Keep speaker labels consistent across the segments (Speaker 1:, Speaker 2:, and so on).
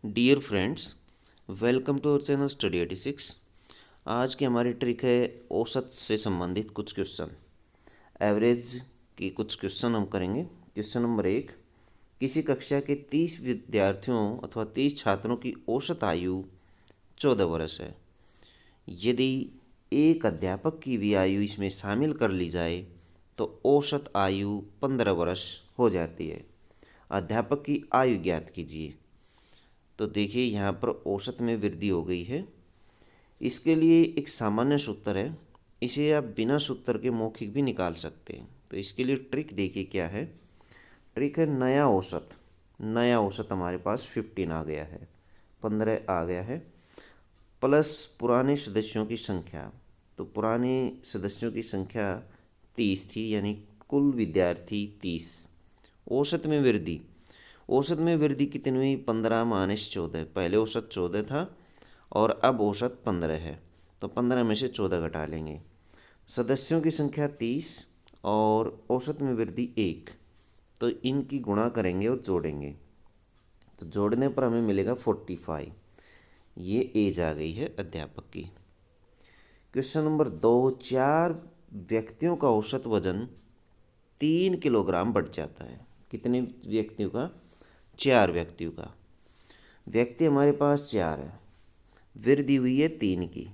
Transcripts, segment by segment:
Speaker 1: Dear friends, welcome to our channel study 86। आज की हमारी ट्रिक है औसत से संबंधित कुछ क्वेश्चन। एवरेज की कुछ क्वेश्चन हम करेंगे। क्वेश्चन नंबर 1, किसी कक्षा के 30 विद्यार्थियों अथवा 30 छात्रों की औसत आयु 14 वर्ष है। यदि एक अध्यापक की भी आयु इसमें शामिल कर ली जाए तो औसत आयु 15 वर्ष हो जाती है। अध्यापक की आयु ज्ञात कीजिए। तो देखिए यहाँ पर औसत में वृद्धि हो गई है। इसके लिए एक सामान्य सूत्र है, इसे आप बिना सूत्र के मौखिक भी निकाल सकते हैं। तो इसके लिए ट्रिक देखिए क्या है। ट्रिक है नया औसत। नया औसत हमारे पास 15 आ गया है, 15 आ गया है, प्लस पुराने सदस्यों की संख्या। तो पुराने सदस्यों की संख्या 30 थी, यानी कुल विद्यार्थी 30। औसत में वृद्धि, औसत में वृद्धि कितनी हुई? 15 माइनस 14। पहले औसत 14 था और अब औसत 15 है, तो 15 में से 14 घटा लेंगे। सदस्यों की संख्या 30 और औसत में वृद्धि 1, तो इनकी गुणा करेंगे और जोड़ेंगे। तो जोड़ने पर हमें मिलेगा 45। ये एज आ गई है अध्यापक की। क्वेश्चन नंबर 2, 4 व्यक्तियों का औसत वजन 3 किलोग्राम बढ़ जाता है। कितने व्यक्तियों का? 4 व्यक्तियों का। व्यक्ति हमारे पास 4 है, वृद्धि हुई है 3 की।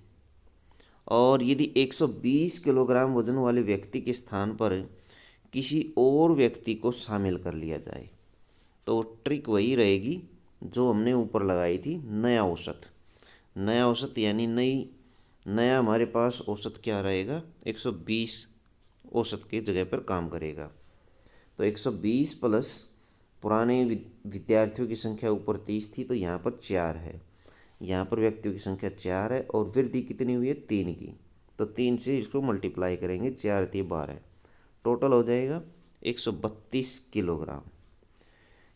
Speaker 1: और यदि 120 किलोग्राम वजन वाले व्यक्ति के स्थान पर किसी और व्यक्ति को शामिल कर लिया जाए तो ट्रिक वही रहेगी जो हमने ऊपर लगाई थी, नया औसत। नया औसत यानी नया हमारे पास औसत क्या रहेगा? 120 औसत के जगह पर काम करेगा। तो 120 प्लस पुराने विद्यार्थियों की संख्या ऊपर 30 थी, तो यहाँ पर 4 है। यहाँ पर व्यक्तियों की संख्या 4 है और वृद्धि कितनी हुई है? 3 की। तो 3 से इसको मल्टीप्लाई करेंगे, 4 3 12, टोटल हो जाएगा 132 किलोग्राम।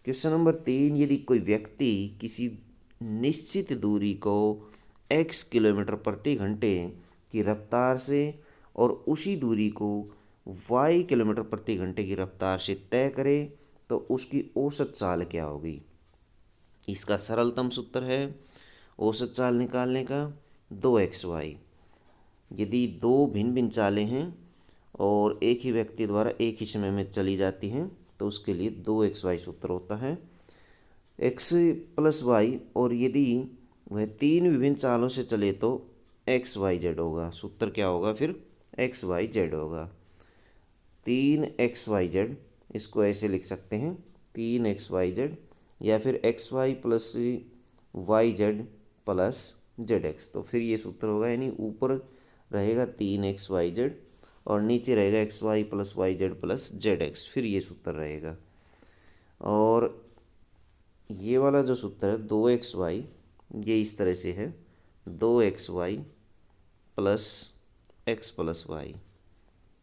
Speaker 1: क्वेश्चन नंबर 3, यदि कोई व्यक्ति किसी निश्चित दूरी को x किलोमीटर प्रति घंटे की रफ्तार से और उसी दूरी को y किलोमीटर प्रति घंटे की रफ्तार से तय करे तो उसकी औसत चाल क्या होगी? इसका सरलतम सूत्र है औसत चाल निकालने का 2xy। यदि दो भिन्न भिन्न चालें हैं और एक ही व्यक्ति द्वारा एक ही समय में चली जाती हैं तो उसके लिए 2xy सूत्र होता है, x प्लस वाई। और यदि वह 3 विभिन्न चालों से चले तो XYZ होगा। सूत्र क्या होगा फिर? XYZ होगा। 3XYZ, इसको ऐसे लिख सकते हैं 3XYZ, या फिर XY plus YZ plus ZX। तो फिर ये सूत्र होगा, यानी ऊपर रहेगा 3XYZ और नीचे रहेगा XY plus YZ plus ZX। फिर ये सूत्र रहेगा। और ये वाला जो सूत्र है 2xy, ये इस तरह से है 2xy plus x plus Y.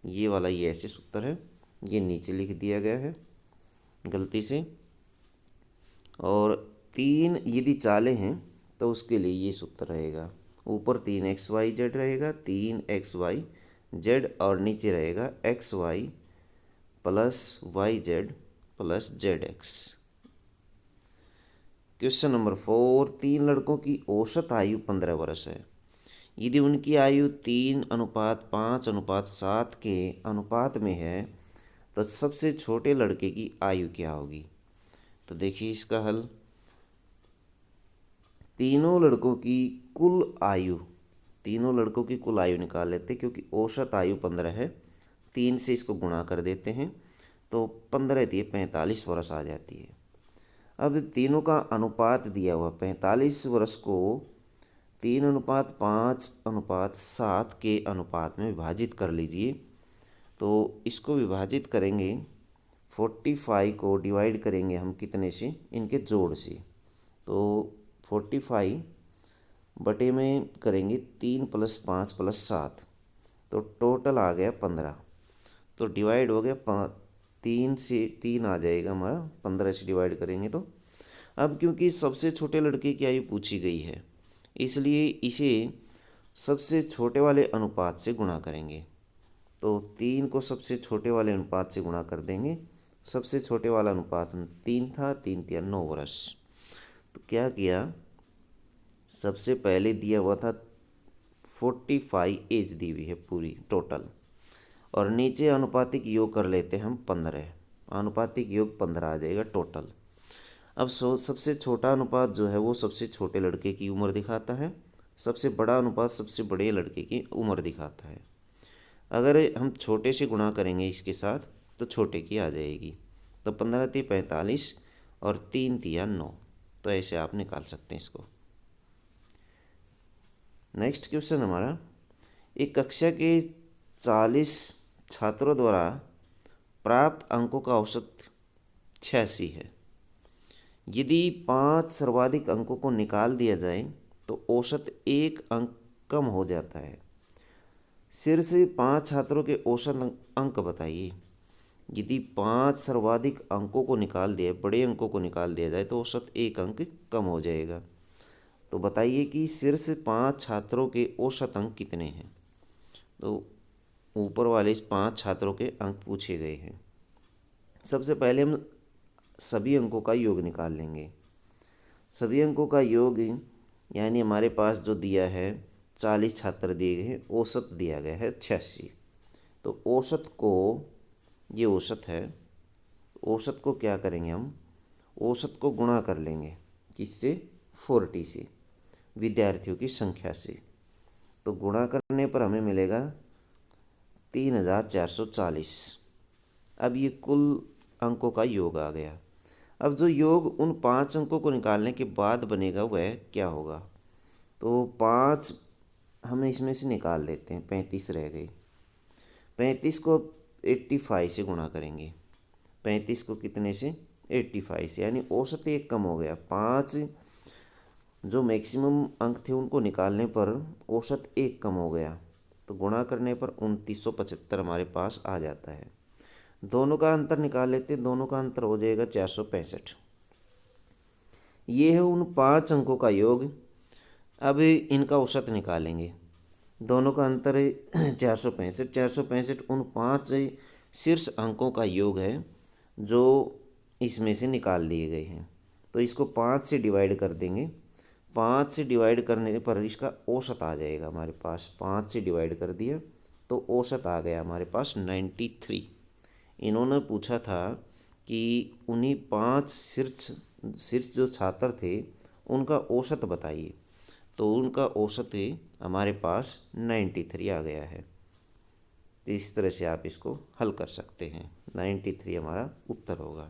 Speaker 1: ये वाला ये ऐसे सूत्र है, ये नीचे लिख दिया गया है गलती से। और 3 यदि चालें हैं तो उसके लिए ये सूत्र रहेगा, ऊपर 3XYZ रहेगा, 3XYZ, और नीचे रहेगा XY plus YZ plus ZX। Question number 4, 3 लड़कों की औसत आयु 15 वर्ष है। यदि उनकी आयु 3:5:7 के अनुपात में है तो सबसे छोटे लड़के की आयु क्या होगी? तो देखिए इसका हल, तीनों लड़कों की कुल आयु, तीनों लड़कों की कुल आयु निकाल लेते, क्योंकि औसत आयु 15 है। 3 से इसको गुणा कर देते हैं तो 15 दिए 45 वर्ष आ जाती है। अब तीनों का अनुपात दिया हुआ 45 वर्ष को 3:5:7 के अनुपात में विभाजित कर लीजिए। तो इसको विभाजित करेंगे, 45 को डिवाइड करेंगे हम कितने से? इनके जोड़ से। तो 45 बटे में करेंगे 3 + 5 + 7, तो टोटल आ गया 15। तो डिवाइड हो गया 3 से 3 आ जाएगा हमारा, 15 से डिवाइड करेंगे तो। अब क्योंकि सबसे छोटे लड़के की आयु पूछी गई है, इसलिए इसे सबसे छोटे वाले अनुपात से गुणा करेंगे। तो 3 को सबसे छोटे वाले अनुपात से गुणा कर देंगे। सबसे छोटे वाला अनुपात 3 था, 3 × 9 वर्ष। तो क्या किया, सबसे पहले दिया हुआ था 45 एज दी हुई है पूरी टोटल, और नीचे अनुपातिक योग कर लेते हैं हम 15, अनुपातिक योग 15 आ जाएगा टोटल। अब सबसे छोटा अनुपात जो है वो सबसे छोटे लड़के की उम्र दिखाता है, सबसे बड़ा अनुपात सबसे बड़े लड़के की उम्र दिखाता है। अगर हम छोटे से गुणा करेंगे इसके साथ तो छोटे की आ जाएगी। तो 15 × 45 और 3 × 9, तो ऐसे आप निकाल सकते हैं इसको। नेक्स्ट क्वेश्चन हमारा, एक कक्षा के 40 छात्रों द्वारा प्राप्त अंकों का औसत 86 है। यदि 5 सर्वाधिक अंकों को निकाल दिया जाए तो औसत 1 अंक कम हो जाता है। शीर्ष 5 छात्रों के औसत अंक बताइए। यदि 5 सर्वाधिक अंकों को निकाल दिया, बड़े अंकों को निकाल दिया जाए तो औसत 1 अंक कम हो जाएगा। तो बताइए कि शीर्ष 5 छात्रों के औसत अंक कितने हैं। तो ऊपर वाले इस 5 छात्रों के अंक पूछे गए हैं। सबसे पहले हम सभी अंकों का योग निकाल लेंगे। सभी अंकों का योग यानी हमारे पास जो दिया है 40 छात्र दिए गए हैं, औसत दिया गया है 86। तो औसत को, ये औसत है, औसत को क्या करेंगे हम, औसत को गुणा कर लेंगे किससे, 40 से, विद्यार्थियों की संख्या से। तो गुणा करने पर हमें मिलेगा 3440। अब ये कुल अंकों का योग आ गया। अब जो योग उन 5 अंकों को निकालने के बाद बनेगा वह क्या होगा। तो 5 हम इसमें से निकाल देते हैं, 35 रह गई। 35 को 85 से गुणा करेंगे। 35 को कितने से, 85 से, यानी औसत 1 कम हो गया। 5 जो मैक्सिमम अंक थे उनको निकालने पर औसत 1 कम हो गया। तो गुणा करने पर 2975 हमारे पास आ जाता है। दोनों का अंतर निकाल लेते हैं, दोनों का अंतर हो जाएगा 465। ये है उन 5 अंकों का योग। अब इनका औसत निकालेंगे। दोनों का अंतर है 465। 465 उन 5 शीर्ष अंकों का योग है जो इसमें से निकाल दिए गए हैं। तो इसको 5 से डिवाइड कर देंगे। 5 से डिवाइड करने पर इसका औसत आ जाएगा हमारे पास। 5 से डिवाइड कर दिया तो औसत आ गया हमारे पास 93। इन्होंने पूछा था कि उन्हीं 5 शीर्ष जो छात्र थे उनका औसत बताइए। तो उनका औसत हमारे पास 93 आ गया है। तो इस तरह से आप इसको हल कर सकते हैं। 93 हमारा उत्तर होगा।